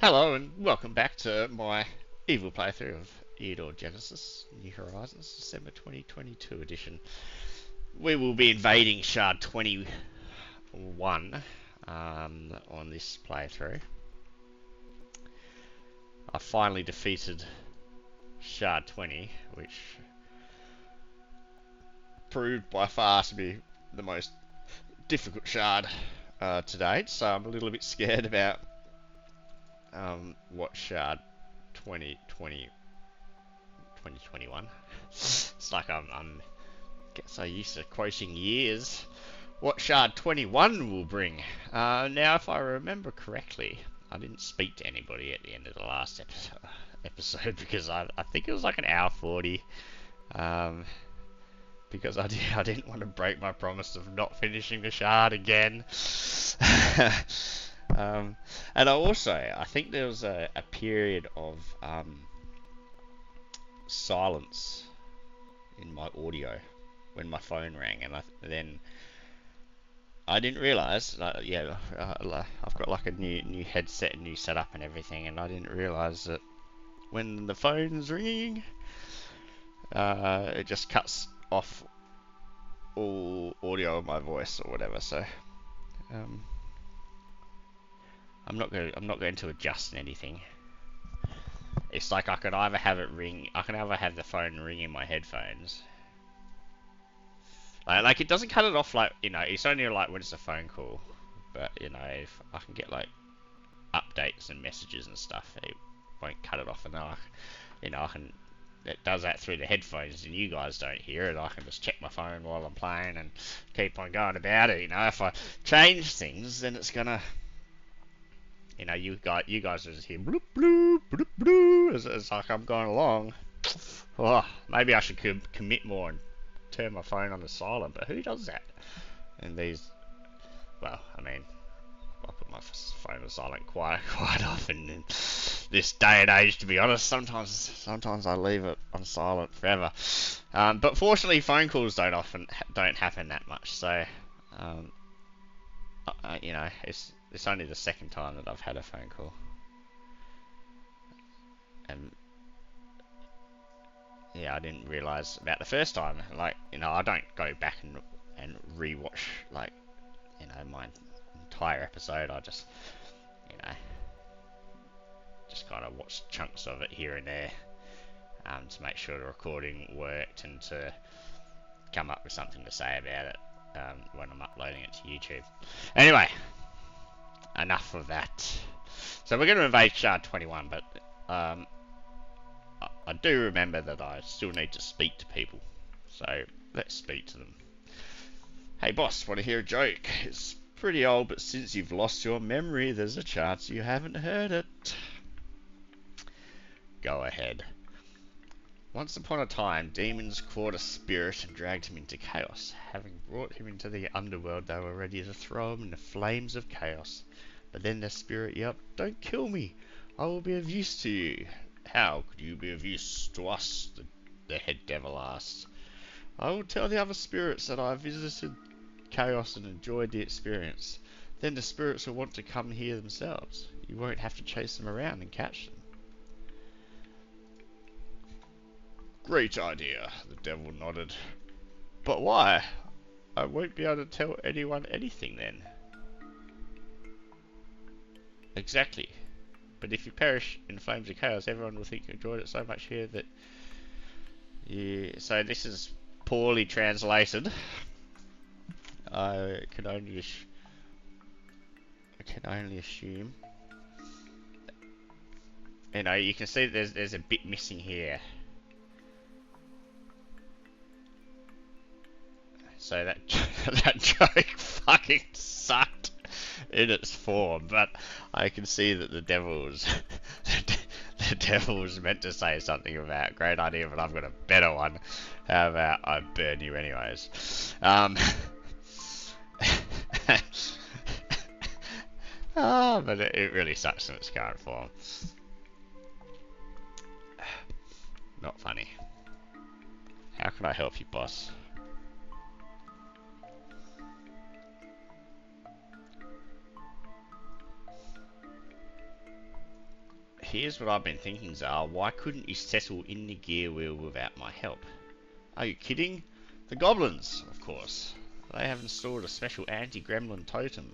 Hello and welcome back to my evil playthrough of Eador Genesis New Horizons December 2022 edition. We will be invading Shard 21 on this playthrough. I finally defeated Shard 20, which proved by far to be the most difficult shard to date, so I'm a little bit scared about what Shard 2020 2021. It's like I'm get so used to quoting years. What Shard 21 will bring. Now, if I remember correctly, I didn't speak to anybody at the end of the last episode because I think it was like an hour 40. Because I didn't want to break my promise of not finishing the shard again. And I think there was a period of silence in my audio when my phone rang, and then I didn't realise. I've got like a new headset and new setup and everything, and I didn't realise that when the phone's ringing, it just cuts off all audio of my voice or whatever. So um, I'm not going to adjust anything. It's like I could either have it ring. I can either have the phone ring in my headphones. Like it doesn't cut it off, like, it's only like when it's a phone call. But, if I can get like updates and messages and stuff, it won't cut it off. And then I can, it does that through the headphones and you guys don't hear it. I can just check my phone while I'm playing and keep on going about it. If I change things, then it's gonna, you guys will just hear bloop bloop bloop bloop as like I'm going along. Oh, maybe I should commit more and turn my phone on to silent, but who does that? And well, I put my phone on silent quite often in this day and age, to be honest. Sometimes I leave it on silent forever. But fortunately, phone calls don't happen that much. So, it's only the second time that I've had a phone call, and yeah, I didn't realise about the first time. Like, I don't go back and rewatch my entire episode. I just just kind of watch chunks of it here and there, to make sure the recording worked and to come up with something to say about it when I'm uploading it to YouTube. Anyway, enough of that. So we're going to invade Shard 21, but I do remember that I still need to speak to people. So let's speak to them. Hey boss, want to hear a joke? It's pretty old, but since you've lost your memory, there's a chance you haven't heard it. Go ahead. Once upon a time, demons caught a spirit and dragged him into chaos. Having brought him into the underworld, they were ready to throw him in the flames of chaos. But then the spirit yelped, "Don't kill me! I will be of use to you." "How could you be of use to us?" the head devil asked. "I will tell the other spirits that I visited chaos and enjoyed the experience. Then the spirits will want to come here themselves. You won't have to chase them around and catch them." "Great idea," the devil nodded. "But why? I won't be able to tell anyone anything then." "Exactly. But if you perish in flames of chaos, everyone will think you enjoyed it so much here that you..." So this is poorly translated. I can only assume. You can see there's a bit missing here. So that that joke fucking sucked in its form, but I can see that the devil was meant to say something about great idea, but I've got a better one. How about I burn you anyways? But it really sucks in its current form. Not funny. How can I help you, boss? here's what I've been thinking, Zar. Why couldn't you settle in the gear wheel without my help? Are you kidding? The goblins, of course. They have installed a special anti-gremlin totem.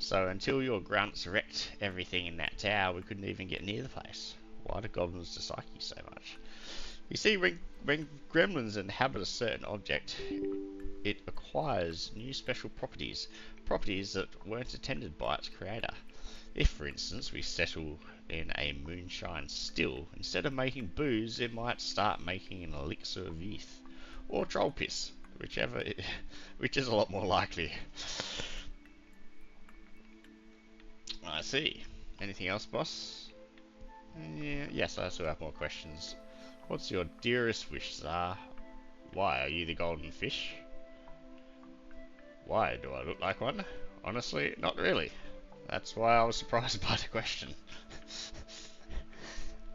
So until your grunts wrecked everything in that tower, we couldn't even get near the place. Why do goblins dislike you so much? You see, when gremlins inhabit a certain object, it acquires new special properties. Properties that weren't intended by its creator. If, for instance, we settle in a moonshine still, instead of making booze, it might start making an elixir of youth. Or troll piss, which is a lot more likely. I see. Anything else, boss? Yeah, yes, I still have more questions. What's your dearest wish, Zar? Why, are you the golden fish? Why, do I look like one? Honestly, not really. That's why I was surprised by the question.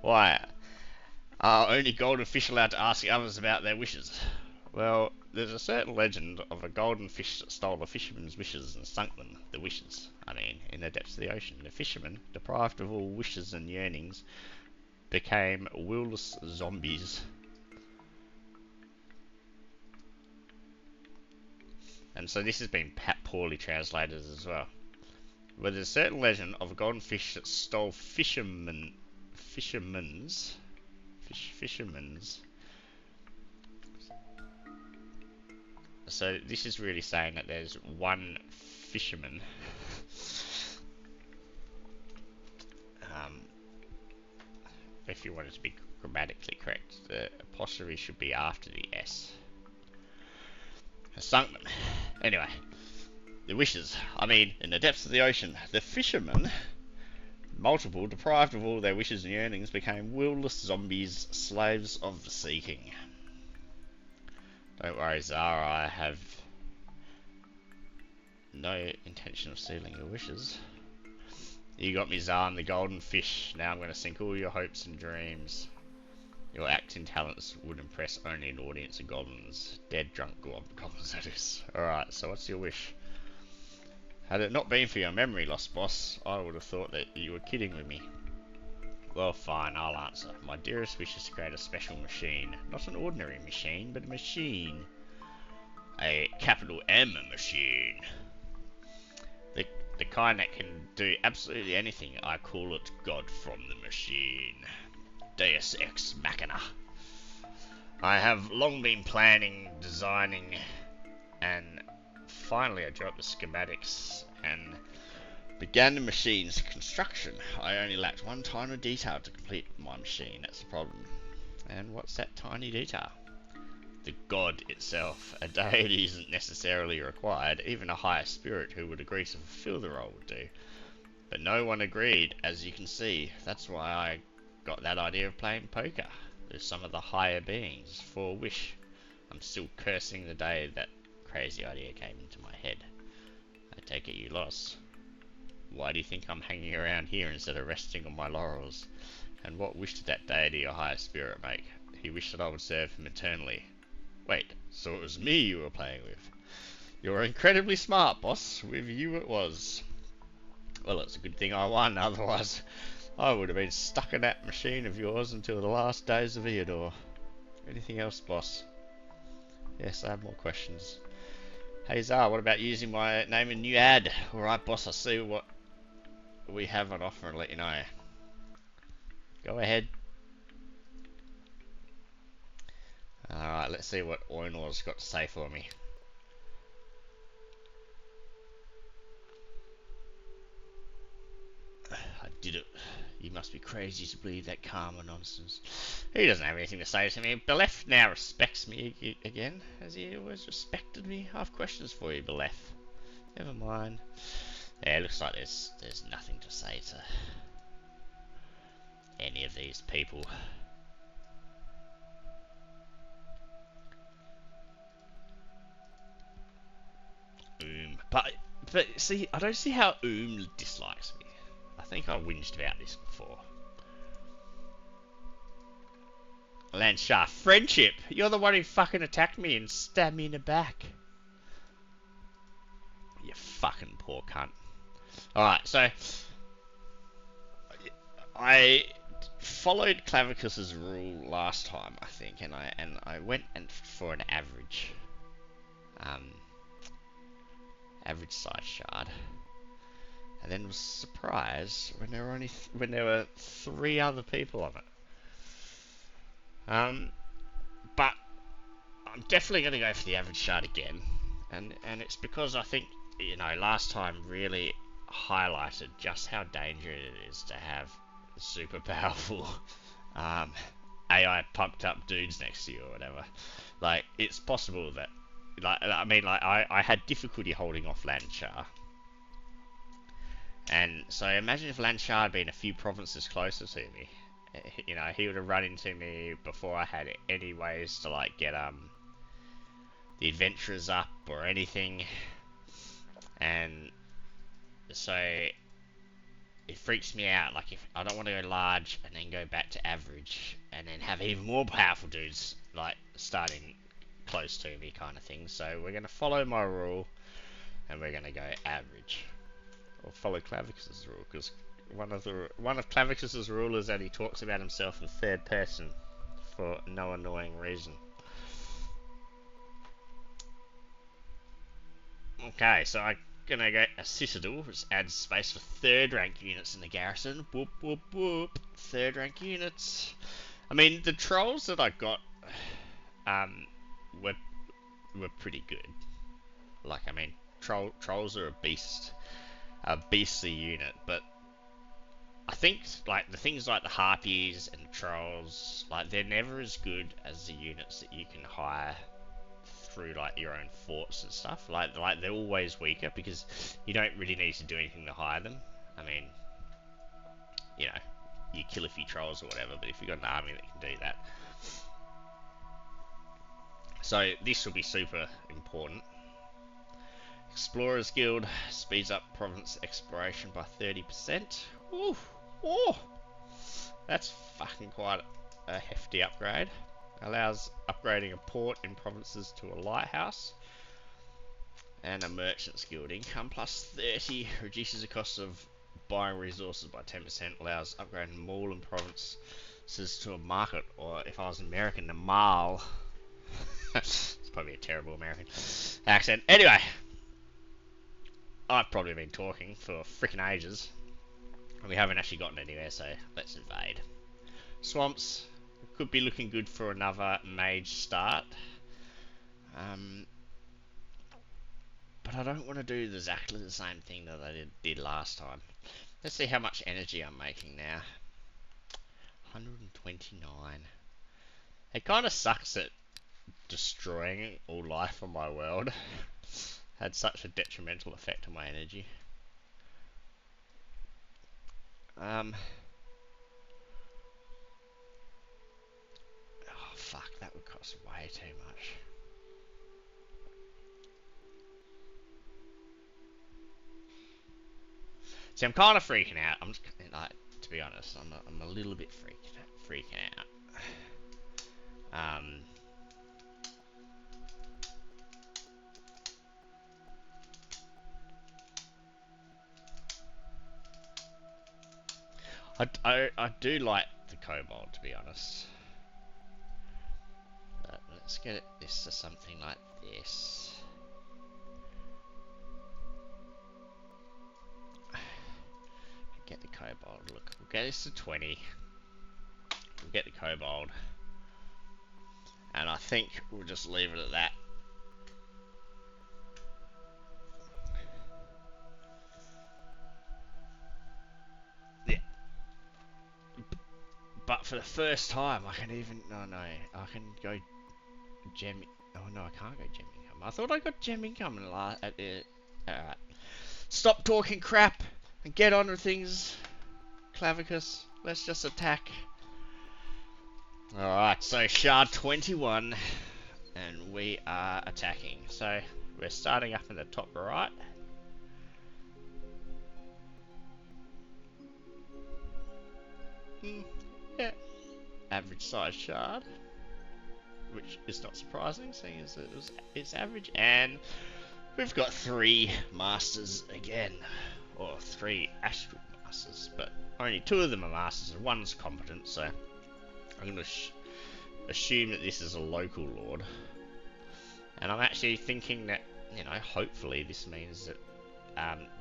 Why? Are only golden fish allowed to ask others about their wishes? Well, there's a certain legend of a golden fish that stole a fisherman's wishes and sunk them, the wishes, in the depths of the ocean. The fisherman, deprived of all wishes and yearnings, became willless zombies. And so this has been poorly translated as well. But there's a certain legend of a golden fish that stole fishermen's. So this is really saying that there's one fisherman. If you want it to be grammatically correct, the apostrophe should be after the S. Has sunk them. Anyway, the wishes. In the depths of the ocean, the fishermen, multiple, deprived of all their wishes and yearnings, became willless zombies, slaves of the seeking. Don't worry, Zara, I have no intention of stealing your wishes. You got me, Zara, the golden fish. Now I'm going to sink all your hopes and dreams. Your acting talents would impress only an audience of goblins. Dead, drunk goblins, that is. Alright, so what's your wish? Had it not been for your memory loss, boss, I would have thought that you were kidding with me. Well, fine, I'll answer. My dearest wish is to create a special machine. Not an ordinary machine, but a machine. A capital M machine. The kind that can do absolutely anything. I call it God from the machine. Deus Ex Machina. I have long been planning, designing, and finally I drew up the schematics and began the machine's construction. I only lacked one tiny detail to complete my machine. That's the problem. And what's that tiny detail? The god itself. A deity isn't necessarily required. Even a higher spirit who would agree to fulfill the role would do. But no one agreed, as you can see. That's why I got that idea of playing poker with some of the higher beings for a wish. I'm still cursing the day that crazy idea came into my head. I take it you lost. Why do you think I'm hanging around here instead of resting on my laurels? And what wish did that deity or higher spirit make? He wished that I would serve him eternally. Wait, so it was me you were playing with? You're incredibly smart, boss. With you it was. Well, it's a good thing I won, otherwise I would have been stuck in that machine of yours until the last days of Eador. Anything else, boss? Yes, I have more questions. Hey Zar, what about using my name in new ad? Alright, boss, I'll see what we have on offer and let you know. Go ahead. Alright, let's see what Eanor's got to say for me. I did it. You must be crazy to believe that karma nonsense. He doesn't have anything to say to me. Belef now respects me again, as he always respected me. I have questions for you, Belef. Never mind. Yeah, it looks like there's nothing to say to any of these people. But see, I don't see how dislikes me. I think I whinged about this before. Landshaft, friendship! You're the one who fucking attacked me and stabbed me in the back. You fucking poor cunt. Alright, so I followed Clavicus's rule last time, I think, and I went for an um, average size shard, and then was surprised when there were 3 other people on it. But I'm definitely going to go for the average shard again, and it's because I think, you know, last time really highlighted just how dangerous it is to have super powerful AI pumped up dudes next to you or whatever. Like, it's possible that, like, I mean, like, I had difficulty holding off Lanchar, and so imagine if Lanchar had been a few provinces closer to me. You know, he would have run into me before I had any ways to, like, get the adventurers up or anything, and so it freaks me out. Like, if I don't want to go large and then go back to average and then have even more powerful dudes like starting close to me, kind of thing. So we're gonna follow my rule and we're gonna go average, or follow Clavicus's rule, because one of Clavicus's rule is that he talks about himself in third person for no annoying reason. Okay, so I'm gonna get a Citadel, which adds space for 3rd rank units in the garrison. Whoop, whoop, whoop. 3rd rank units. I mean, the trolls that I got were pretty good. Like, I mean, trolls are a beastly unit, but I think, like, the things like the harpies and the trolls, like, they're never as good as the units that you can hire through, like, your own forts and stuff. Like they're always weaker because you don't really need to do anything to hire them. I mean, you know, you kill a few trolls or whatever, but if you've got an army that can do that. So this will be super important. Explorers Guild speeds up province exploration by 30%. Ooh, oh, that's fucking quite a hefty upgrade. Allows upgrading a port in provinces to a lighthouse. And a merchant's guild. Income plus 30 reduces the cost of buying resources by 10%. Allows upgrading mall in provinces to a market, or if I was American, a mall. It's probably a terrible American accent. Anyway, I've probably been talking for freaking ages, and we haven't actually gotten anywhere, so let's invade. Swamps could be looking good for another mage start. But I don't want to do exactly the same thing that I did last time. Let's see how much energy I'm making now. 129. It kind of sucks that destroying all life on my world had such a detrimental effect on my energy. Oh fuck, that would cost way too much. See, I'm kind of freaking out. I'm just, like, to be honest, I'm a little bit freaking out. I do like the kobold, to be honest. But let's get this to something like this. Get the kobold. Look, we'll get this to 20. We'll get the kobold. And I think we'll just leave it at that. Yeah. But for the first time, I can even... No, I can go gem... Oh, no, I can't go gem income. I thought I got gem income at the... Alright. Stop talking crap and get on with things, Clavicus. Let's just attack. Alright, so Shard 21, and we are attacking. So, we're starting up in the top right. Yeah. Average size shard, which is not surprising, seeing as it's average. And we've got 3 masters again, or 3 astral masters, but only 2 of them are masters and 1's competent, so I'm going to assume that this is a local lord. And I'm actually thinking that, you know, hopefully this means that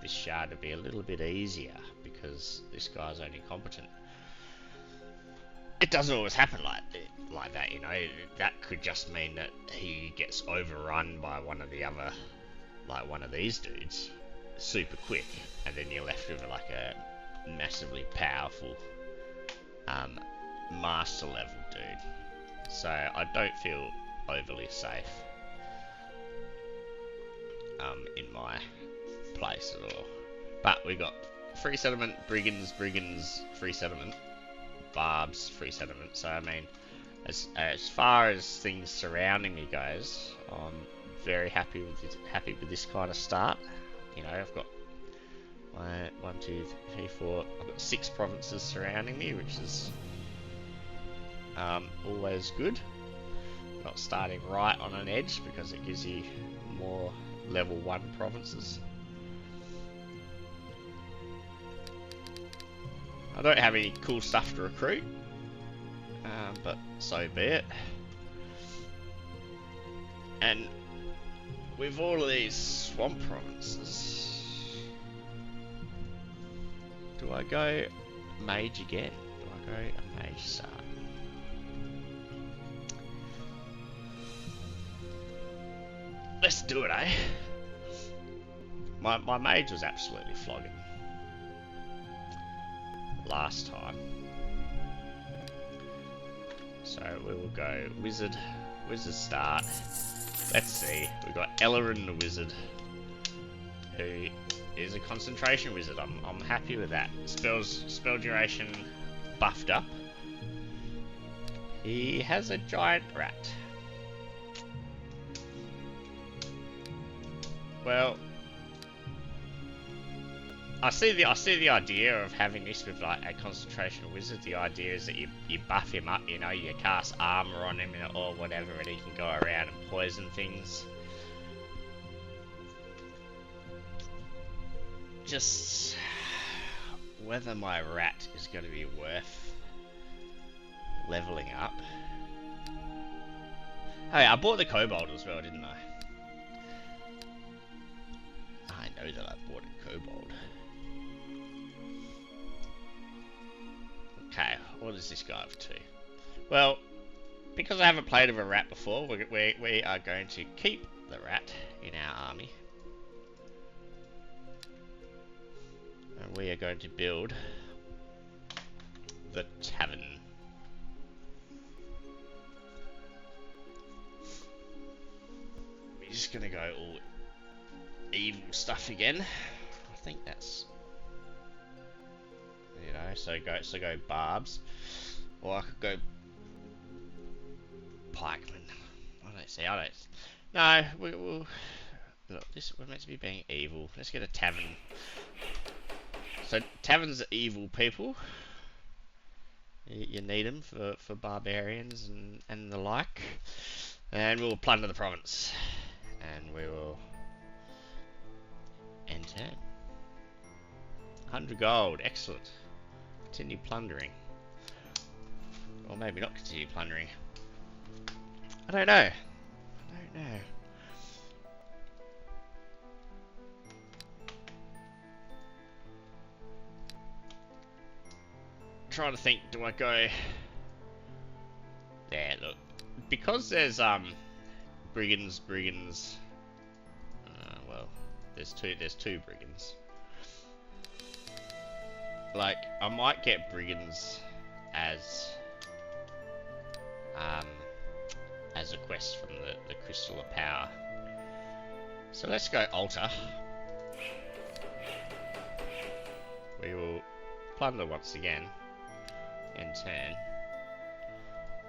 this shard will be a little bit easier because this guy's only competent. It doesn't always happen like that, you know. That could just mean that he gets overrun by one of the other, like one of these dudes, super quick, and then you're left with like a massively powerful master level dude. So I don't feel overly safe in my place at all. But we got free settlement, brigands, free settlement, barbs, free settlement. So I mean, as far as things surrounding me goes, I'm very happy with this kind of start. You know, I've got 1, 2, 3, 4. I've got 6 provinces surrounding me, which is always good. Not starting right on an edge because it gives you more level 1 provinces. I don't have any cool stuff to recruit, but so be it. And with all of these swamp provinces, do I go mage again? Do I go a mage start? Let's do it, eh? My mage was absolutely flogging last time. So we will go wizard start. Let's see, we've got Ellerin the wizard, who is a concentration wizard. I'm happy with that. Spell duration buffed up. He has a giant rat. Well, I see the idea of having this with like a concentration wizard. The idea is that you buff him up, you know, you cast armor on him or whatever, and he can go around and poison things. Just whether my rat is going to be worth leveling up. Oh yeah, I bought the kobold as well, didn't I? I know that I bought a kobold. Okay, what does this guy have to? Well, because I haven't played with a rat before, we are going to keep the rat in our army. And we are going to build the tavern. We're just going to go all evil stuff again. I think that's, you know, so go barbs, or I could go pikemen. No, we'll look. We're meant to be being evil. Let's get a tavern. So taverns are evil people. You need them for barbarians and the like. And we'll plunder the province, and we will end turn. 100 gold, excellent. Continue plundering. Or maybe not continue plundering. I don't know. Trying to think, do I go... Yeah, look. Because there's brigands. Well, there's two brigands. Like, I might get brigands as a quest from the Crystal of Power. So let's go altar. We will plunder once again in turn,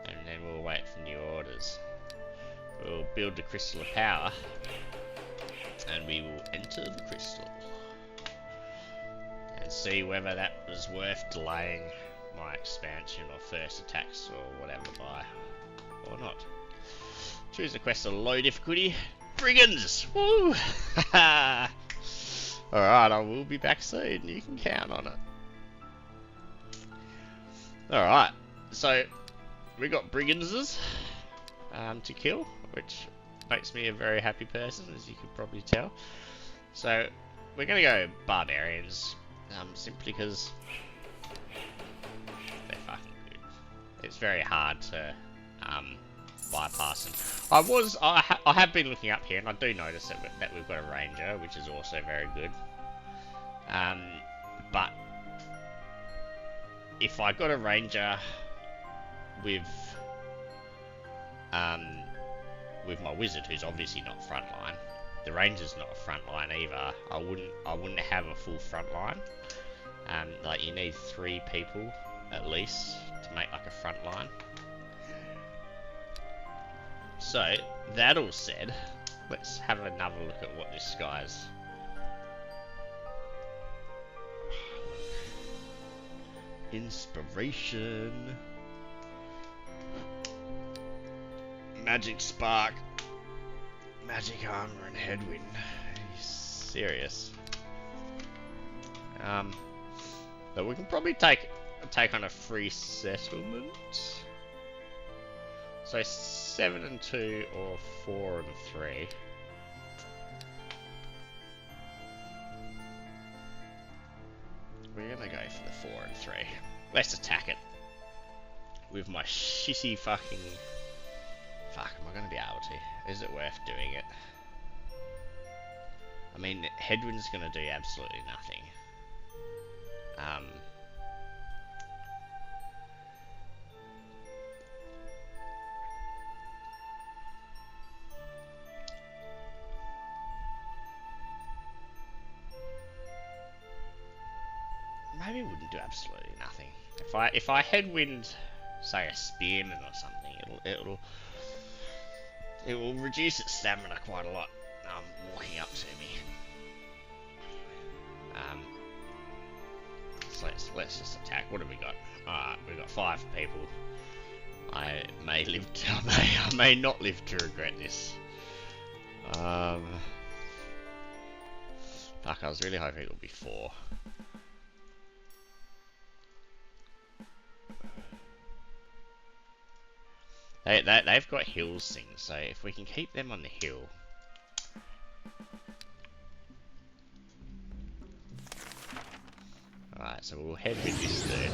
and then we'll wait for new orders. We'll build the Crystal of Power, and we will enter the crystal and see whether that was worth delaying my expansion or first attacks or whatever by, or not. Choose a quest of low difficulty. Brigands! Woo! Alright, I will be back soon. You can count on it. Alright, so we got brigands to kill, which makes me a very happy person, as you can probably tell. So we're gonna go barbarians, simply because they're fucking good. It's very hard to bypass them. I have been looking up here, and I do notice that we've got a ranger, which is also very good. But if I got a ranger with my wizard, who's obviously not frontline, the ranger's not a frontline either. I wouldn't have a full frontline. Like you need 3 people at least to make like a front line. So that all said, let's have another look at what this guy's. Inspiration, magic spark, magic armor, and headwind. Are you serious? But we can probably take on a free settlement. So 7 and 2 or 4 and 3. We're gonna go for the 4 and 3. Let's attack it with my shitty fucking. Fuck, am I gonna be able to? Is it worth doing it? I mean, headwind's gonna do absolutely nothing. Maybe it wouldn't do absolutely nothing. If I headwind, say a spearman or something, it will reduce its stamina quite a lot. Walking up to me. So let's just attack. What have we got? Alright, we've got 5 people. I may not live to regret this. Fuck, I was really hoping it would be 4. They've got hills things, so if we can keep them on the hill. Alright, so we'll head with this dude.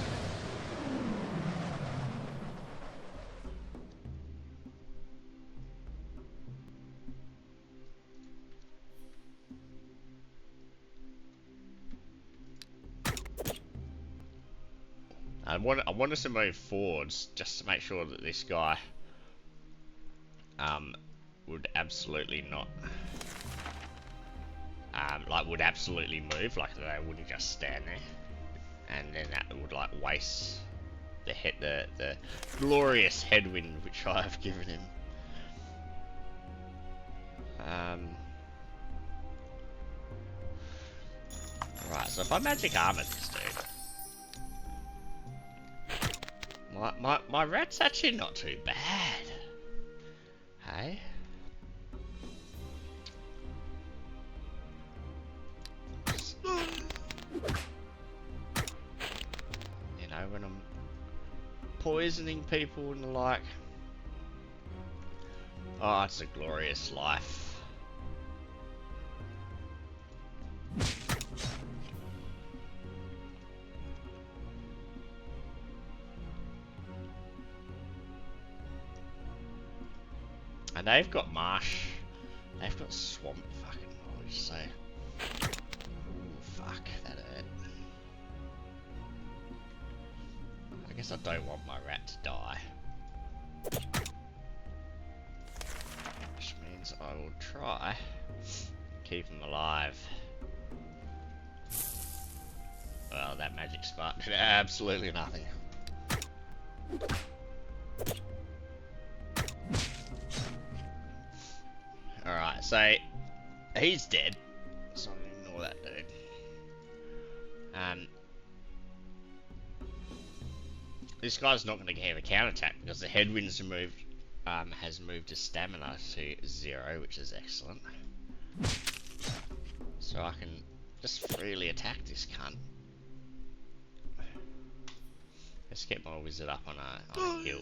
I want us to move forwards just to make sure that this guy would absolutely not would absolutely move, like they wouldn't just stand there, and then that would like waste the glorious headwind which I have given him. Right, so if I magic armor this dude, my rat's actually not too bad. Hey? You know, when I'm poisoning people and the like. Oh, it's a glorious life. And they've got marsh. They've got swamp fucking knowledge, so. Ooh, fuck, that hurt. I guess I don't want my rat to die. Which means I will try to keep him alive. Well, that magic spark did absolutely nothing. Alright, so he's dead, so I'm gonna ignore that dude. This guy's not going to have a counterattack because the headwind's removed, has moved his stamina to 0, which is excellent. So I can just freely attack this cunt. Let's get my wizard up on a hill.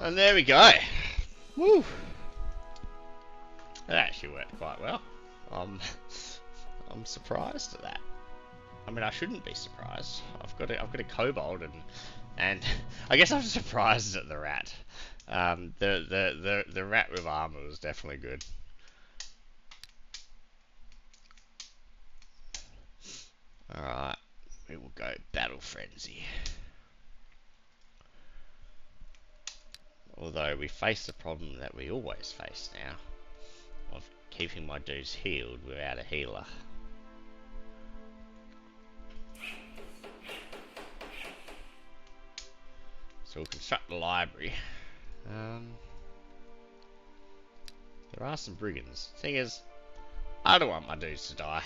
And there we go. Woo! That actually worked quite well. I'm surprised at that. I mean, I shouldn't be surprised. I've got a kobold, and I guess I'm surprised at the rat. The rat with armor was definitely good. All right, we will go battle frenzy. Although we face the problem that we always face now, of keeping my dudes healed without a healer. So we'll construct the library. There are some brigands. Thing is, I don't want my dudes to die.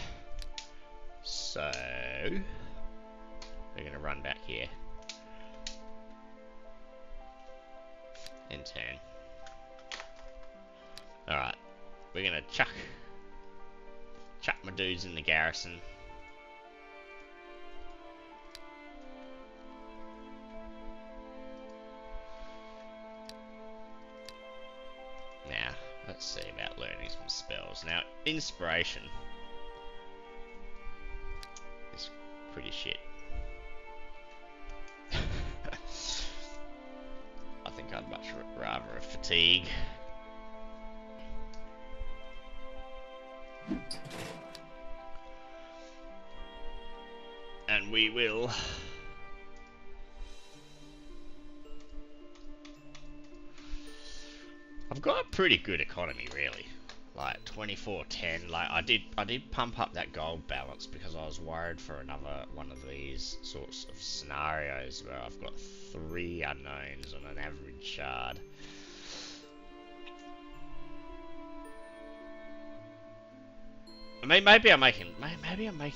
So we're gonna run back here and turn. Alright, we're gonna chuck my dudes in the garrison. Now, let's see about learning some spells. Now, inspiration is pretty shit. I think I'd much rather a fatigue. And we will I've got a pretty good economy, really. Like 2410. Like I did pump up that gold balance because I was worried for another one of these sorts of scenarios where I've got 3 unknowns on an average shard. I mean, maybe I'm making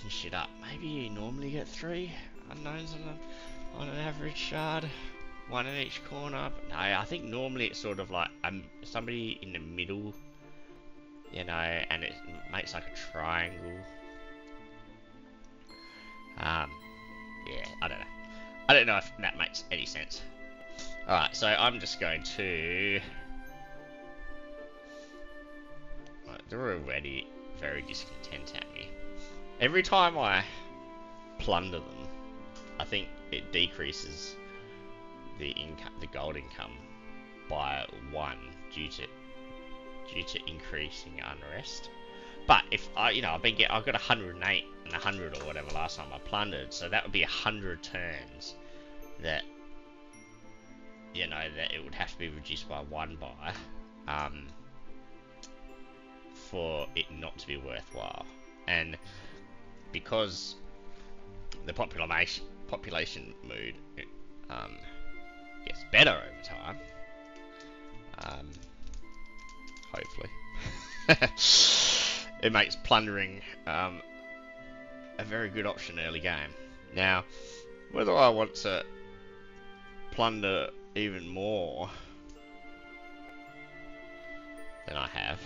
shit up. Maybe you normally get 3 unknowns on an average shard. 1 in each corner, but no, I think normally it's sort of like somebody in the middle, you know, and it makes like a triangle. Yeah, I don't know. I don't know if that makes any sense. Alright, so I'm just going to... Right, they're already very discontent at me. Every time I plunder them, I think it decreases the gold income by 1 due to increasing unrest. But if I've got 108 and 100 or whatever last time I plundered, so that would be 100 turns that that it would have to be reduced by 1 by for it not to be worthwhile. And because the population mood gets better over time, hopefully, it makes plundering a very good option early game. Now, whether I want to plunder even more than I have,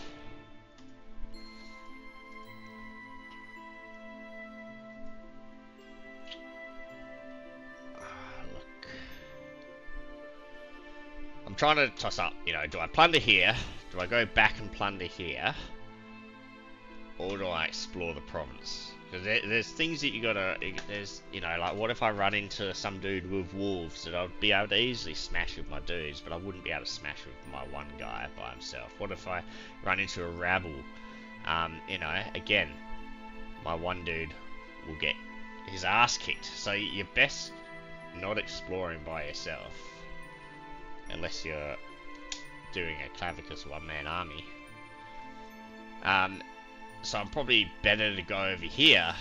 I'm trying to toss up, do I plunder here? Do I go back and plunder here? Or do I explore the province? Because there's things that you gotta, like what if I run into some dude with wolves that I'd be able to easily smash with my dudes, but I wouldn't be able to smash with my one guy by himself? What if I run into a rabble? Again, my one dude will get his ass kicked. So you're best not exploring by yourself. Unless you're doing a Klavicus one-man army. So I'm probably better to go over here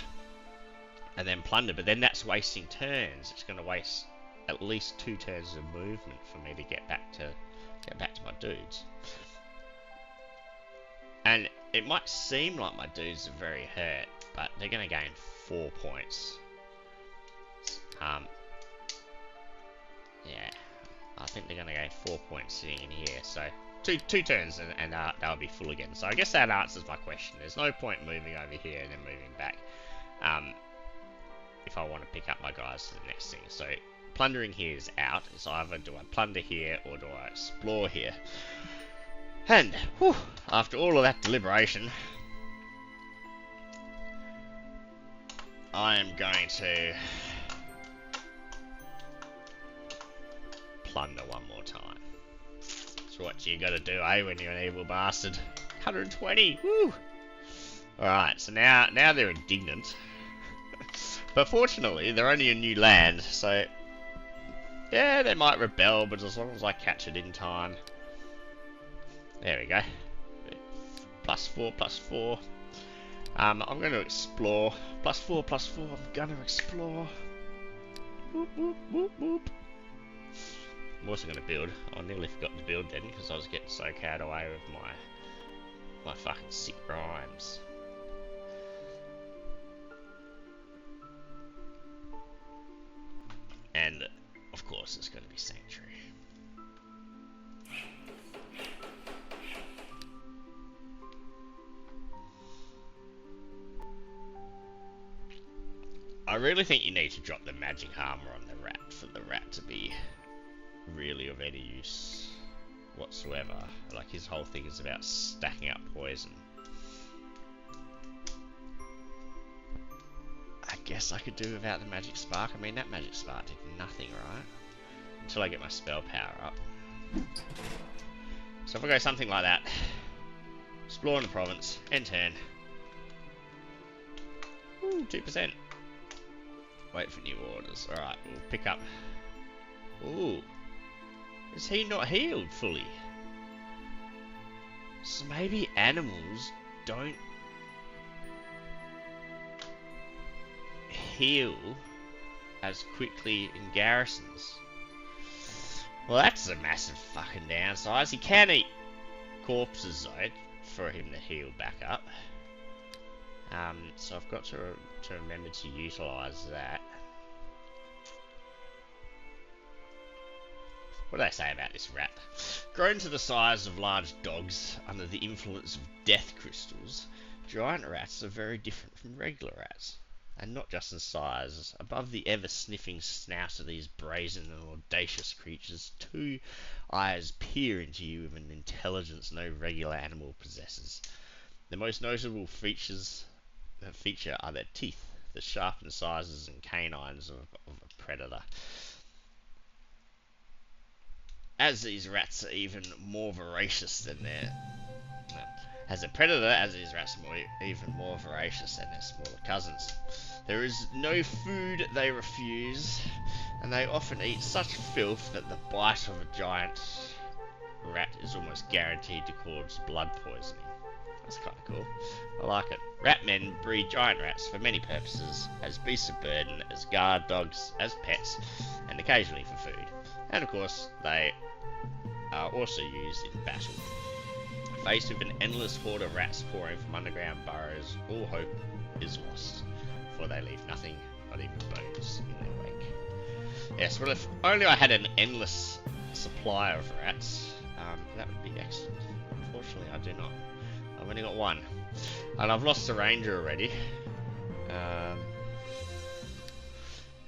and then plunder, but then that's wasting turns. It's going to waste at least 2 turns of movement for me to get back to my dudes. And it might seem like my dudes are very hurt, but they're going to gain 4 points. Yeah. I think they're going to gain 4 points sitting in here, so two turns and they'll be full again. So I guess that answers my question. There's no point moving over here and then moving back if I want to pick up my guys to the next thing. So plundering here is out. So either do I plunder here or do I explore here? And whew, after all of that deliberation, I am going to plunder one more time. That's what you gotta do, eh, when you're an evil bastard. 120, woo! Alright, so now they're indignant. But fortunately, they're only in new land, so yeah, they might rebel, but as long as I catch it in time. There we go. +4, +4. I'm going to explore. +4, +4. I'm going to explore. Whoop, whoop, whoop, whoop. I'm also going to build. I nearly forgot to build then because I was getting so carried away with my fucking sick rhymes. And of course, it's going to be Sanctuary. I really think you need to drop the magic armor on the rat for the rat to be really of any use whatsoever. Like, his whole thing is about stacking up poison. I guess I could do without the magic spark. I mean, that magic spark did nothing, right? Until I get my spell power up. So if I go something like that, explore in the province, end turn. Ooh, 2%. Wait for new orders. Alright, we'll pick up. Ooh. Is he not healed fully? So maybe animals don't heal as quickly in garrisons. Well, that's a massive fucking downside. He can eat corpses though for him to heal back up. So I've got to remember to utilise that. What do they say about this rat? Grown to the size of large dogs under the influence of death crystals, giant rats are very different from regular rats. And not just in size. Above the ever-sniffing snout of these brazen and audacious creatures, two eyes peer into you with an intelligence no regular animal possesses. The most notable feature are their teeth, the sharpened sizes and canines of a predator. As these rats are even more voracious than their... As a predator, as these rats are even more voracious than their smaller cousins. There is no food they refuse, and they often eat such filth that the bite of a giant rat is almost guaranteed to cause blood poisoning. That's kind of cool. I like it. Rat men breed giant rats for many purposes, as beasts of burden, as guard dogs, as pets, and occasionally for food. And of course, they are also used in battle. Faced with an endless horde of rats pouring from underground burrows, all hope is lost, for they leave nothing, not even bones, in their wake. Yes, well, if only I had an endless supply of rats, that would be excellent. Unfortunately, I do not. I've only got one, and I've lost the ranger already.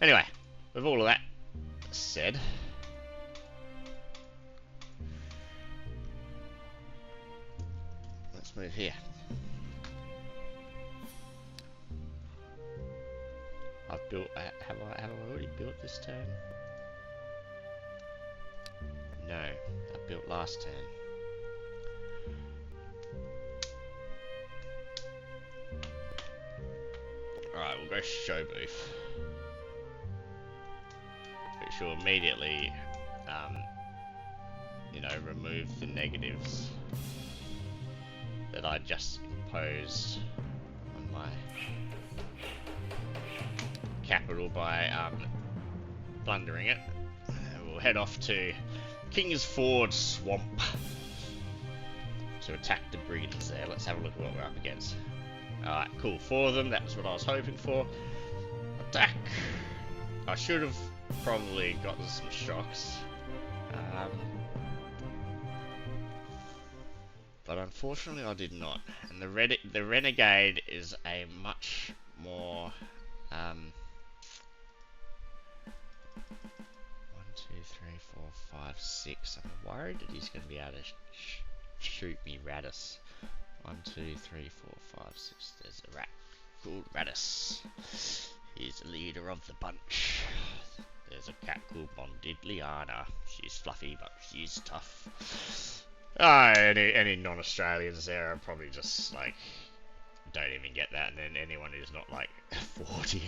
Anyway, with all of that said, let's move here. I've built. Have I already built this turn? No, I built last turn. Alright, we'll go show booth, which will immediately, remove the negatives that I just imposed on my capital by plundering it. We'll head off to King's Ford Swamp to attack the brigands there. Let's have a look at what we're up against. Alright, cool. 4 of them, that's what I was hoping for. Attack! I should have probably gotten some shocks. But unfortunately I did not. And the Renegade is a much more... 1, 2, 3, 4, 5, 6. I'm worried that he's going to be able to shoot me Radis. 1, 2, 3, 4, 5, 6. There's a rat called Radis. He's the leader of the bunch. There's a cat called Bondidliana. She's fluffy, but she's tough. Any non-Australians there are probably just like don't even get that, and then anyone who's not like 40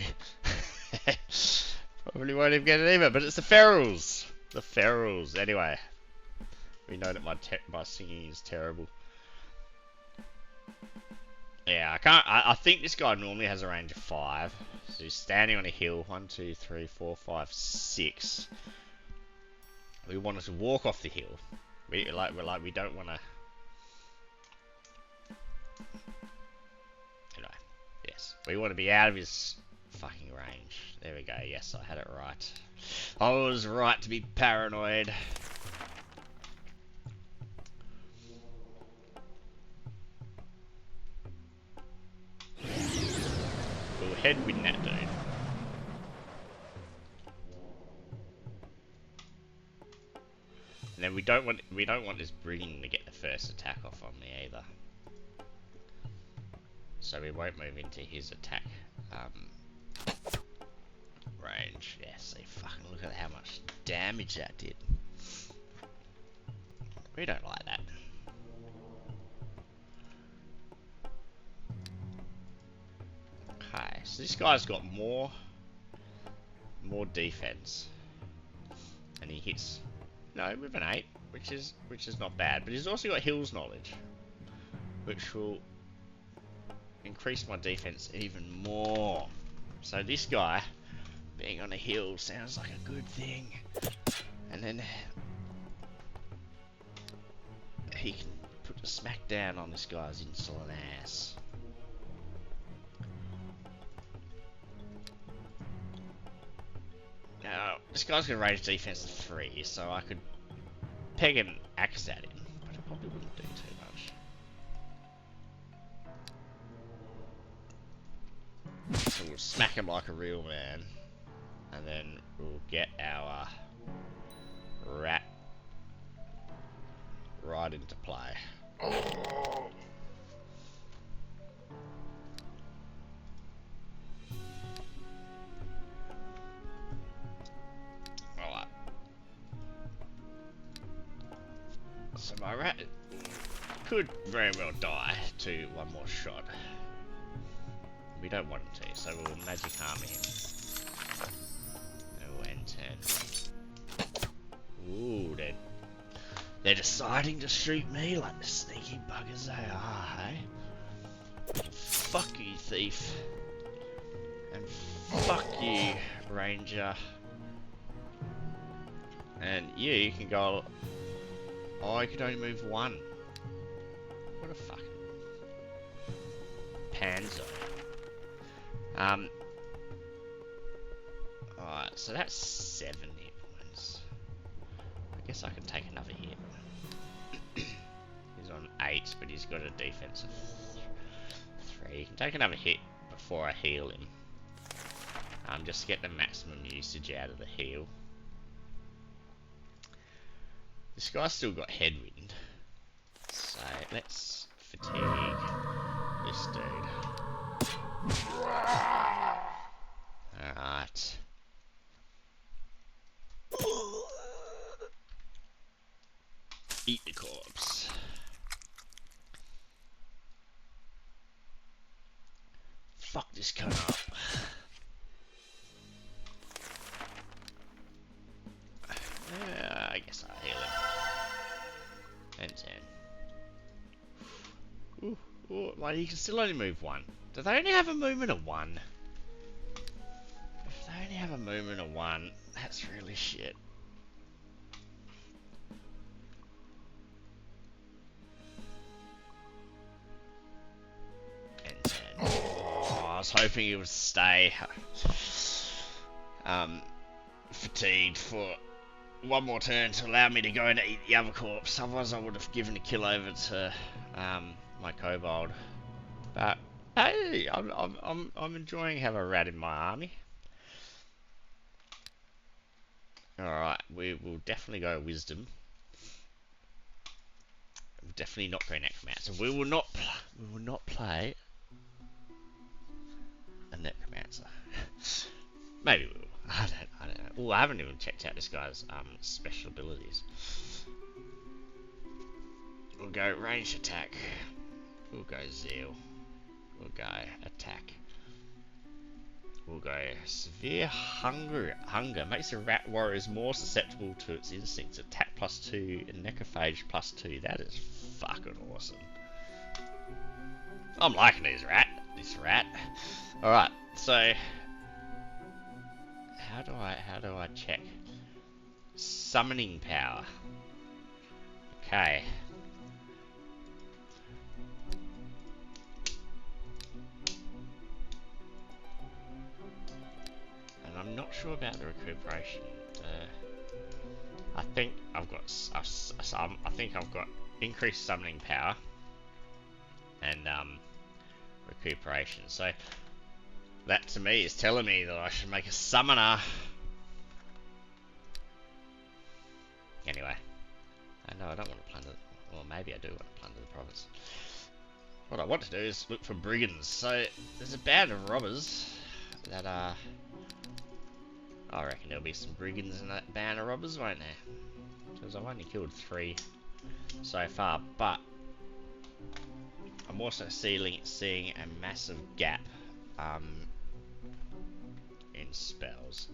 probably won't even get it either. But it's the ferals. The ferals. Anyway, we know that my singing is terrible. Yeah, I can't. I think this guy normally has a range of 5. So he's standing on a hill. 1, 2, 3, 4, 5, 6. We want to walk off the hill. We don't want to. Anyway, yes, we want to be out of his fucking range. There we go. Yes, I had it right. I was right to be paranoid. We'll headwind that dude. And then we don't want this brigand to get the first attack off on me either. So we won't move into his attack range. Yeah, see, fucking look at how much damage that did. We don't like that. Okay, so this guy's got more defense, and he hits with an 8, which is not bad. But he's also got Hills knowledge, which will increase my defense even more. So this guy being on a hill sounds like a good thing. And then he can put the smack down on this guy's insolent ass. Now, this guy's going to range defense of 3, so I could peg an axe at him, but it probably wouldn't do too much. So we'll smack him like a real man, and then we'll get our rat right into play. Oh. Alright. So my rat could very well die to one more shot. We don't want him to, so we'll magic armor him. Oh, and 10. Ooh, they're deciding to shoot me like the sneaky buggers they are, hey? Fuck you, thief. And fuck you, ranger. And you can go... Oh, you can only move 1. What a fucking... Panzer. Alright, so that's 7 hit points. I guess I can take another hit. He's on 8, but he's got a defense of 3. You can take another hit before I heal him. Just to get the maximum usage out of the heal. This guy's still got headwind. So let's fatigue this dude. Alright. Eat the corpse. Fuck this cunt up. I guess I'll heal him. And 10. Ooh, like he can still only move 1. Do they only have a movement of 1? If they only have a movement of 1, that's really shit. And 10. Oh, I was hoping he would stay fatigued for one more turn to allow me to go and eat the other corpse. Otherwise, I would have given a kill over to my kobold. But hey, I'm enjoying having a rat in my army. All right, we will definitely go wisdom. We'll definitely not go necromancer. We will not play a necromancer. Maybe we will. I don't know. Oh, I haven't even checked out this guy's special abilities. We'll go ranged attack. We'll go zeal. We'll go attack. We'll go severe hunger. Hunger makes the rat warriors more susceptible to its instincts. Attack +2 and necrophage +2. That is fucking awesome. I'm liking this rat. All right, so how do I check summoning power? Okay. And I'm not sure about the recuperation. I think I've got increased summoning power and recuperation. So that to me is telling me that I should make a summoner. Anyway, I know I don't want to plunder. Well, maybe I do want to plunder the province. What I want to do is look for brigands. So there's a band of robbers that are. I reckon there'll be some brigands in that band of robbers, won't there? Because I've only killed 3 so far, but I'm also seeing a massive gap in spells.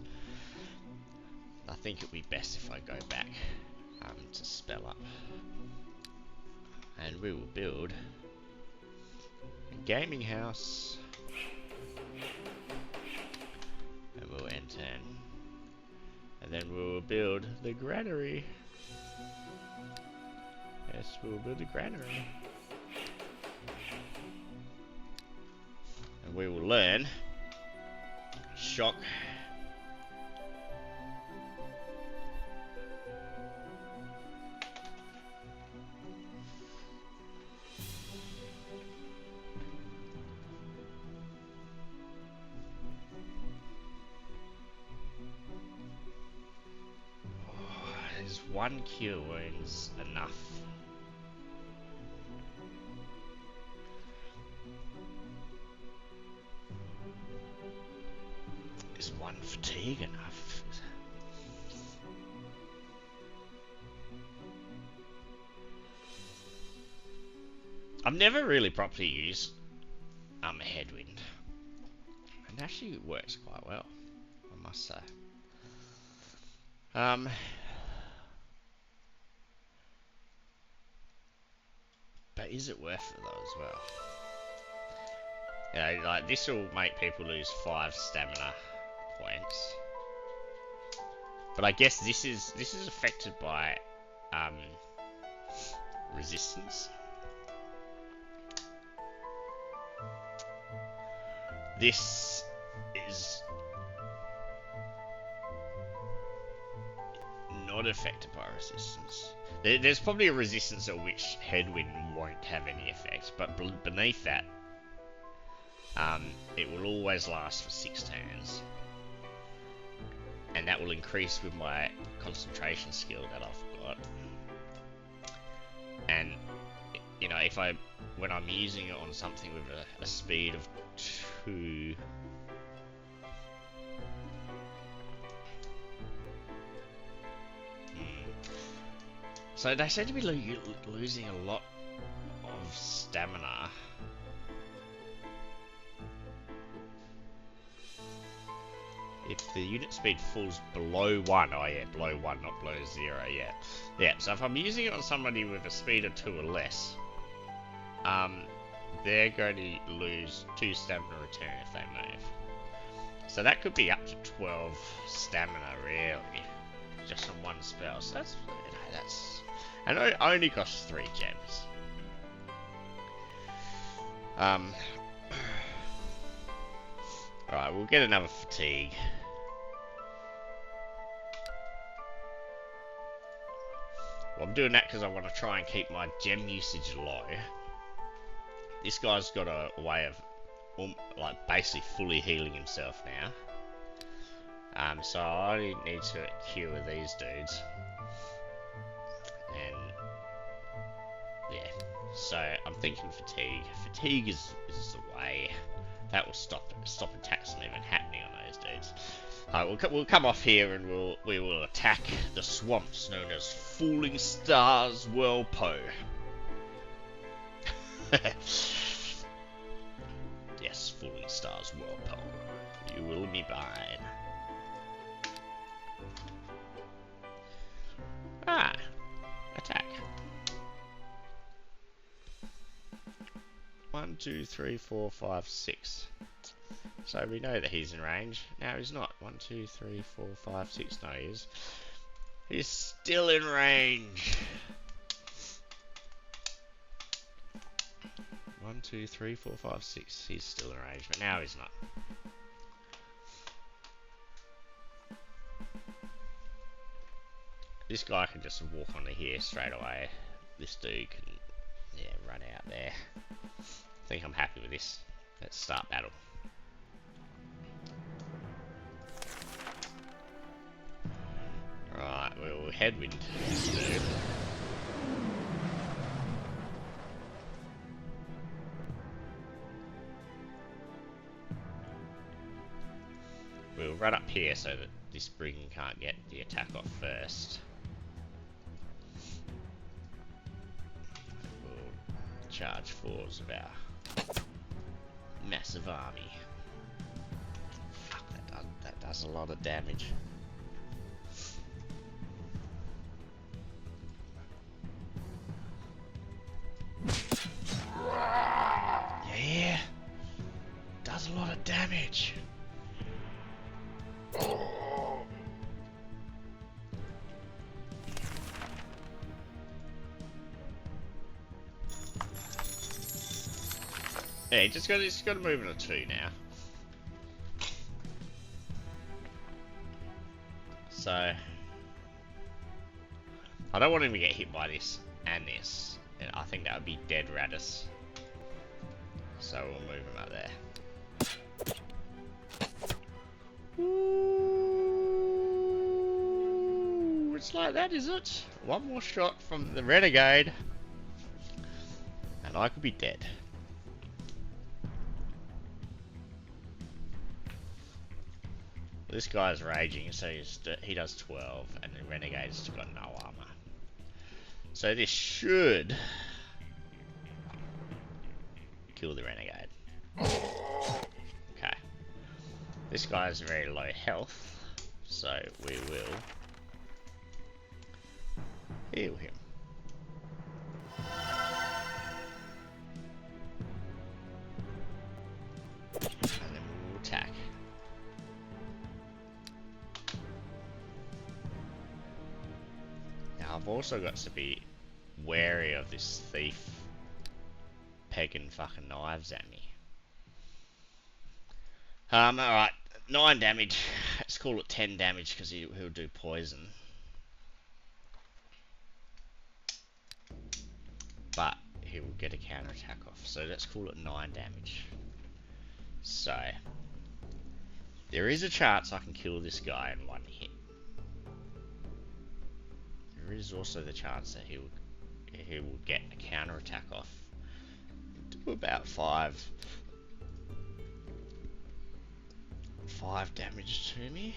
I think it'd be best if I go back to spell up, and we will build a gaming house, and we'll end turn. And then we will build the granary. Yes, we will build a granary. And we will learn shock. Is 1 cure wounds enough? Is 1 fatigue enough? I've never really properly used a headwind. It actually works quite well, I must say. But is it worth it though as well? You know, like this will make people lose 5 stamina points. But I guess this is affected by resistance. This is not affected by resistance. There's probably a resistance at which headwind won't have any effect, but beneath that, it will always last for 6 turns, and that will increase with my concentration skill that I've got. And you know, when I'm using it on something with a speed of 2. So they seem to be losing a lot of stamina. If the unit speed falls below 1, oh yeah, below 1, not below 0, yeah. Yeah, so if I'm using it on somebody with a speed of 2 or less, they're going to lose 2 stamina return if they move. So that could be up to 12 stamina, really, just on one spell. So that's, you know, that's... And it only costs 3 gems. Alright, we'll get another fatigue. doing that because I want to try and keep my gem usage low. This guy's got a way of like basically fully healing himself now. So I need to cure these dudes. And yeah, so I'm thinking fatigue. Fatigue is the way. That will stop attacks from even happening on those dudes. We'll come off here and we will attack the swamps known as Falling Stars Whirlpool. Yes, Falling Stars Whirlpool. You will be mine. Attack. 1, 2, 3, 4, 5, 6. So we know that he's in range. Now he's not. 1, 2, 3, 4, 5, 6. No, he is. He's still in range. 1, 2, 3, 4, 5, 6. He's still in range, but now he's not. This guy can just walk onto here straight away. This dude can, yeah, run out there. I think I'm happy with this. Let's start battle. Right, we'll headwind this dude. We'll run up here so that this brigand can't get the attack off first. We'll charge forwards of our massive army. Fuck, that does a lot of damage. Yeah, does a lot of damage. Yeah, just got to move in a 2 now. So I don't want him to get hit by this and this, and I think that would be dead Radis. So we'll move him up there. Ooh, it's like that, is it? One more shot from the renegade, and I could be dead. This guy's raging, so he does 12, and the renegade's still got no armor. So this should kill the renegade. Okay. This guy's very low health, so we will heal him. And then we'll attack. Now I've also got to be wary of this thief pegging fucking knives at me. Alright, 9 damage. Let's call it 10 damage because he'll do poison. But he will get a counterattack off. So let's call it 9 damage. So there is a chance I can kill this guy in 1 hit. There is also the chance that he will get a counterattack off. Do about 5 damage to me,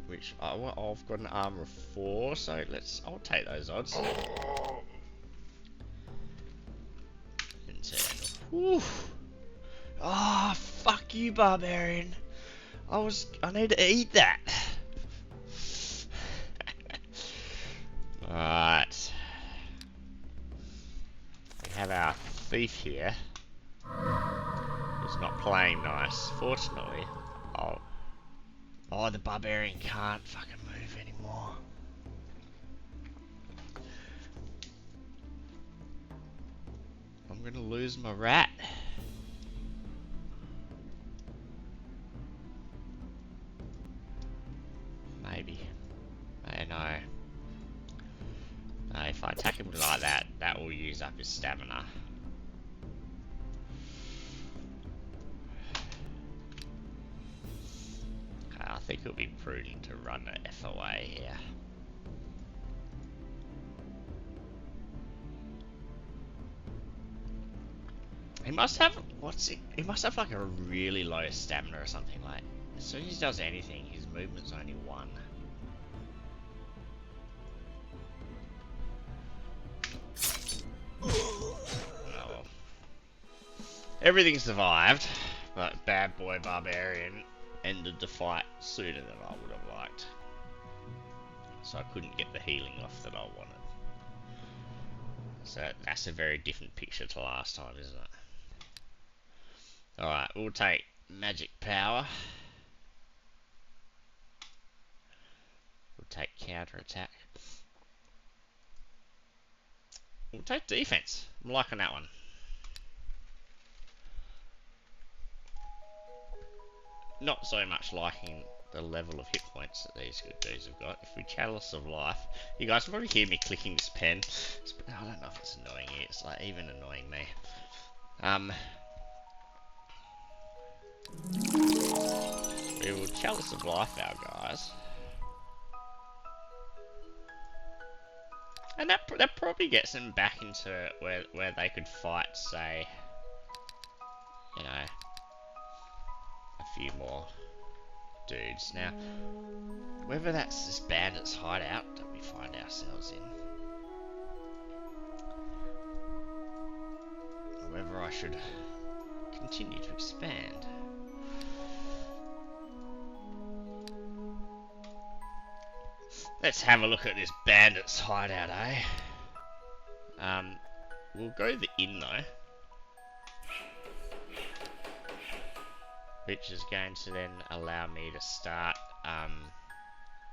which I've got an armor of 4, so I'll take those odds. Internal. Whew. Ah, oh, fuck you, barbarian. I need to eat that. Alright. We have our thief here. He's not playing nice. Fortunately, the barbarian can't fucking move anymore. I'm gonna lose my rat. Maybe. I don't know. if I attack him like that, that will use up his stamina. Okay, I think it'll be prudent to run the FOA here. He must have, he must have like a really low stamina or something. Like, as soon as he does anything, his movement's only 1. Oh well. Everything survived, but Bad Boy Barbarian ended the fight sooner than I would have liked. So I couldn't get the healing off that I wanted. So that's a very different picture to last time, isn't it? Alright, we'll take magic power. We'll take counter attack. We'll take defense. I'm liking that one. Not so much liking the level of hit points that these good dudes have got. If we Chalice of Life, you guys will probably hear me clicking this pen. I don't know if it's annoying you. It's like even annoying me. We will Chalice of Life our guys. And that probably gets them back into where they could fight, say, you know, a few more dudes. Now, whether that's this bandit's hideout that we find ourselves in, or whether I should continue to expand. Let's have a look at this bandit's hideout, eh? We'll go to the inn though, which is going to then allow me to start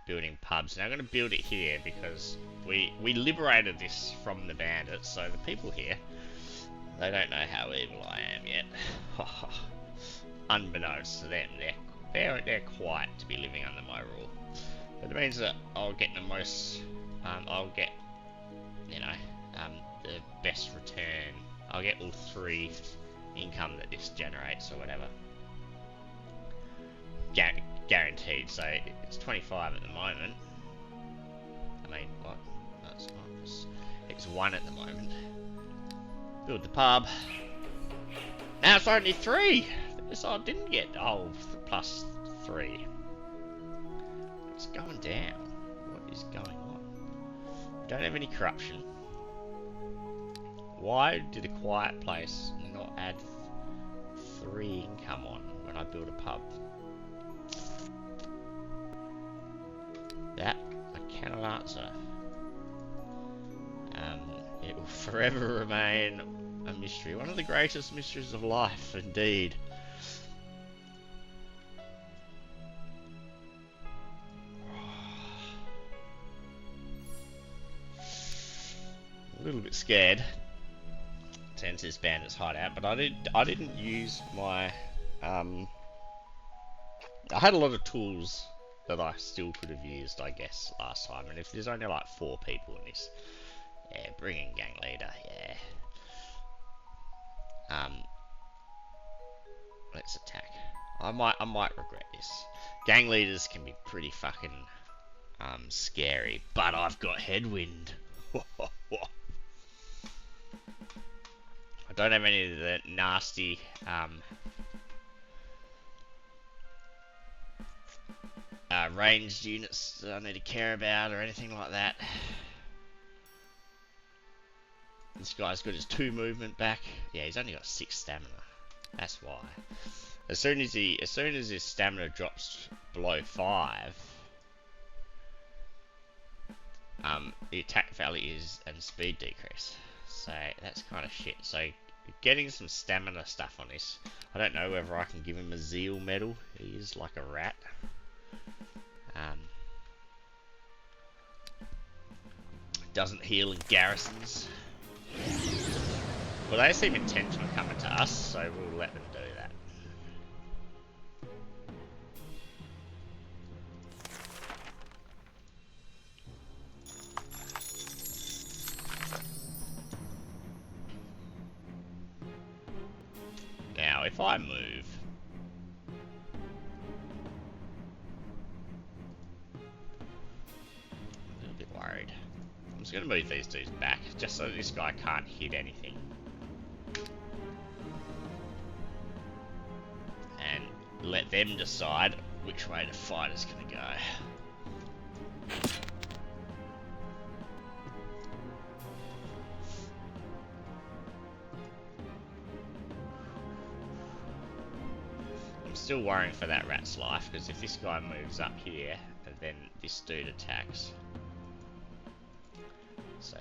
building pubs. Now I'm going to build it here because we liberated this from the bandits, so the people here, they don't know how evil I am yet. Unbeknownst to them, they're quiet to be living under my rule. But it means that I'll get the most, I'll get, you know, the best return. I'll get all 3 income that this generates or whatever. Guaranteed, so it's 25 at the moment. I mean, what? No, it's not. It's 1 at the moment. Build the pub. Now it's only 3! So I didn't get, plus 3. It's going down. What is going on? We don't have any corruption. Why did a quiet place not add 3 income on when I build a pub? That I cannot answer. It will forever remain a mystery. One of the greatest mysteries of life, indeed. A little bit scared since this bandit's hideout, but I didn't use my I had a lot of tools that I still could have used, I guess, last time. And if there's only like 4 people in this, yeah, bring in gang leader, yeah. Let's attack. I might regret this. Gang leaders can be pretty fucking scary, but I've got headwind. I don't have any of the nasty ranged units that I need to care about or anything like that. This guy's got his 2 movement back. Yeah, he's only got 6 stamina. That's why. As soon as his stamina drops below 5, the attack value and speed decrease. So that's kind of shit. So getting some stamina stuff on this. I don't know whether I can give him a zeal medal. He is like a rat. Doesn't heal in garrisons. Well, they seem intent on coming to us, so we'll let them do that. if I move... I'm a little bit worried. I'm just going to move these dudes back, just so this guy can't hit anything. And let them decide which way the fight is going to go. I'm still worrying for that rat's life, because if this guy moves up here, and then this dude attacks. So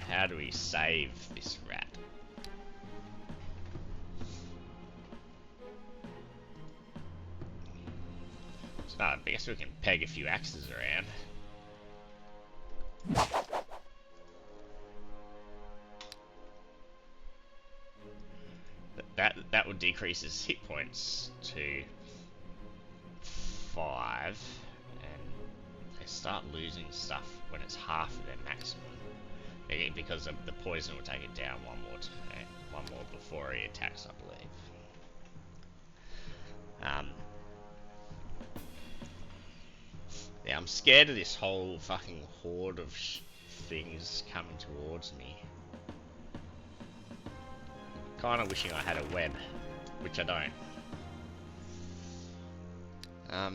how do we save this rat? So I guess we can peg a few axes around. That would decrease his hit points to 5, and they start losing stuff when it's half of their maximum. Because of the poison will take it down one more before he attacks, I believe. Yeah, I'm scared of this whole fucking horde of things coming towards me. Kinda wishing I had a web, which I don't.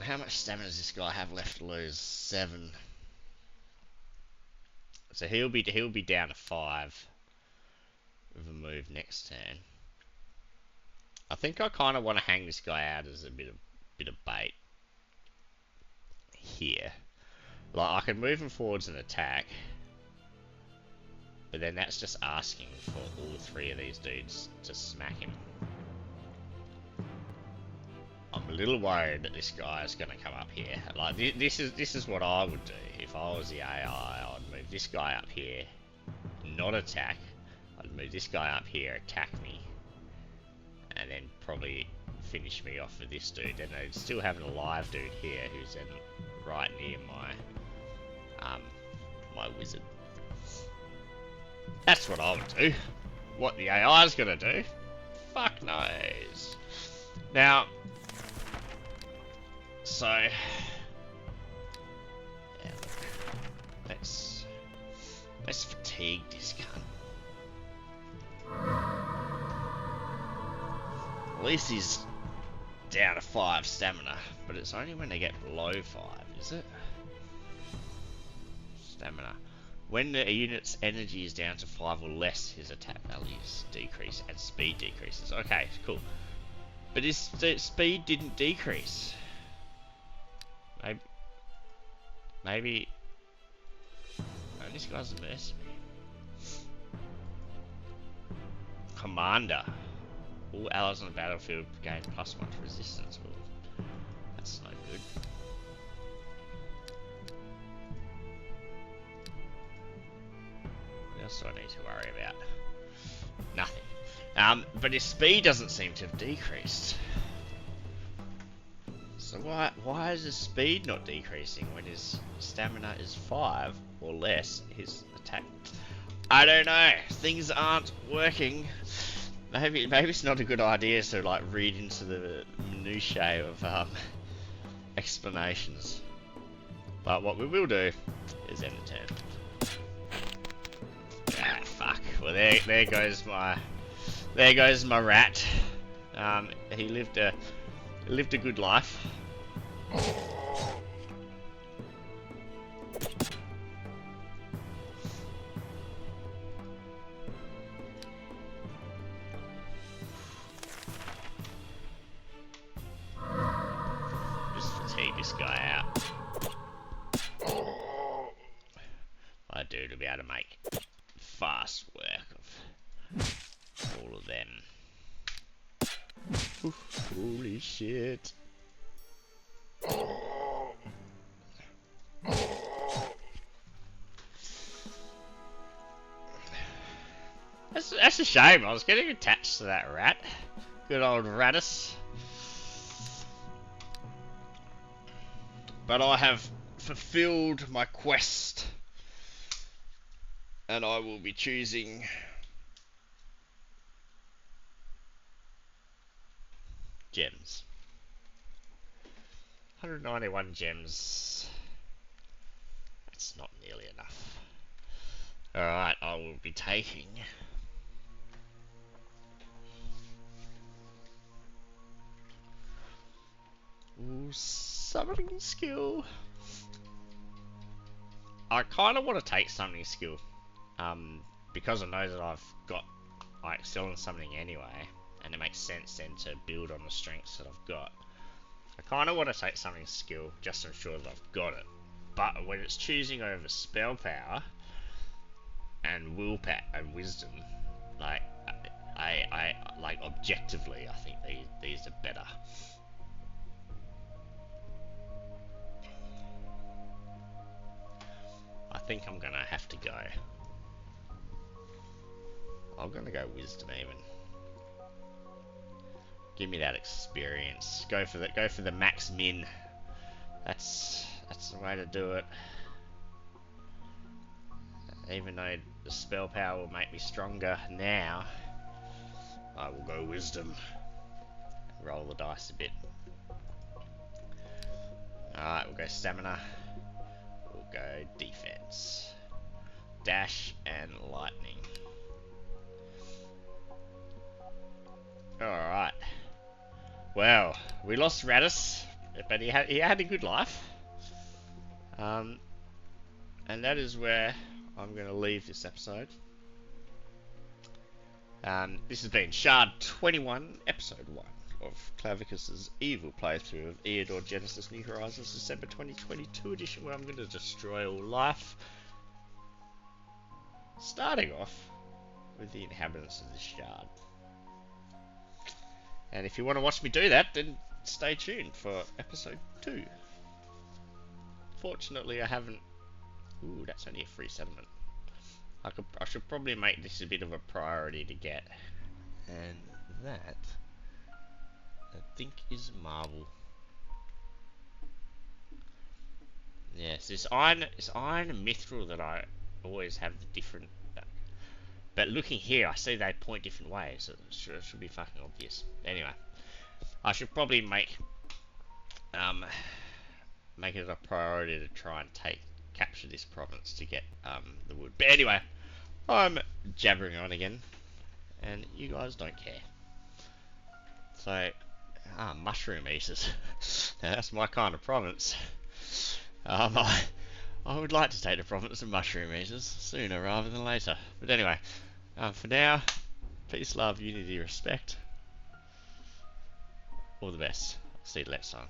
How much stamina does this guy have left to lose? 7. So he'll be down to 5 with a move next turn. I think I kind of want to hang this guy out as a bit of bait here. Like, I can move him forwards and attack, but then that's just asking for all 3 of these dudes to smack him. I'm a little worried that this guy is going to come up here. Like, this is what I would do if I was the AI. I'd move this guy up here, not attack. I'd move this guy up here, attack me, and then probably finish me off with this dude. Then I'd still have an alive dude here who's then right near my wizard. That's what I would do. What the AI is gonna do, fuck knows. Now, so yeah, look, let's fatigue this cunt. At least he's down to 5 stamina, but it's only when they get below 5, is it? Stamina. When the unit's energy is down to 5 or less, his attack values decrease and speed decreases. Okay, cool. But his speed didn't decrease. Maybe oh, this guy's a mercenary. Commander. All allies on the battlefield gain +1 to resistance. Well, that's no good. What else do I need to worry about? Nothing. But his speed doesn't seem to have decreased. So why is his speed not decreasing when his stamina is 5 or less? His attack... I don't know. Things aren't working. Maybe it's not a good idea to like read into the minutiae of explanations. But what we will do is end the turn. Ah, fuck. Well, there goes my rat. He lived a good life. Just fatigue this guy out. My dude will be able to make fast work of all of them. Holy shit. That's a shame. I was getting attached to that rat. Good old Ratus. But I have fulfilled my quest. And I will be choosing gems. 191 gems. That's not nearly enough. Alright, I will be taking... Ooh, summoning skill. I kind of want to take summoning skill. Because I know that I've got... I excel in summoning anyway. And it makes sense then to build on the strengths that I've got. I kind of want to take summoning skill just to ensure that I've got it. But when it's choosing over spell power and willpower and wisdom, like I like objectively, I think these are better. I think I'm gonna have to go. I'm gonna go wisdom even. Give me that experience. Go for the max min. That's the way to do it. Even though the spell power will make me stronger now, I will go wisdom. Roll the dice a bit. Alright, we'll go stamina. We'll go defense. Dash and lightning. Alright. Well, we lost Radis, but he had a good life. And that is where I'm going to leave this episode. This has been Shard 21, Episode 1 of Clavicus' evil playthrough of Eador Genesis New Horizons December 2022 edition, where I'm going to destroy all life. Starting off with the inhabitants of the Shard. And if you want to watch me do that, then stay tuned for Episode 2. Fortunately, I haven't... Ooh, that's only a free settlement. I should probably make this a bit of a priority to get. And that, I think, is marble. Yes, this iron and mithril that I always have the different... But looking here, I see they point different ways. So it should be fucking obvious. Anyway, I should probably make it a priority to try and capture this province to get the wood. But anyway, I'm jabbering on again, and you guys don't care. So, mushroom eaters. Now that's my kind of province. I would like to take the province of mushroom eaters sooner rather than later. But anyway, for now, peace, love, unity, respect. All the best. See you next time.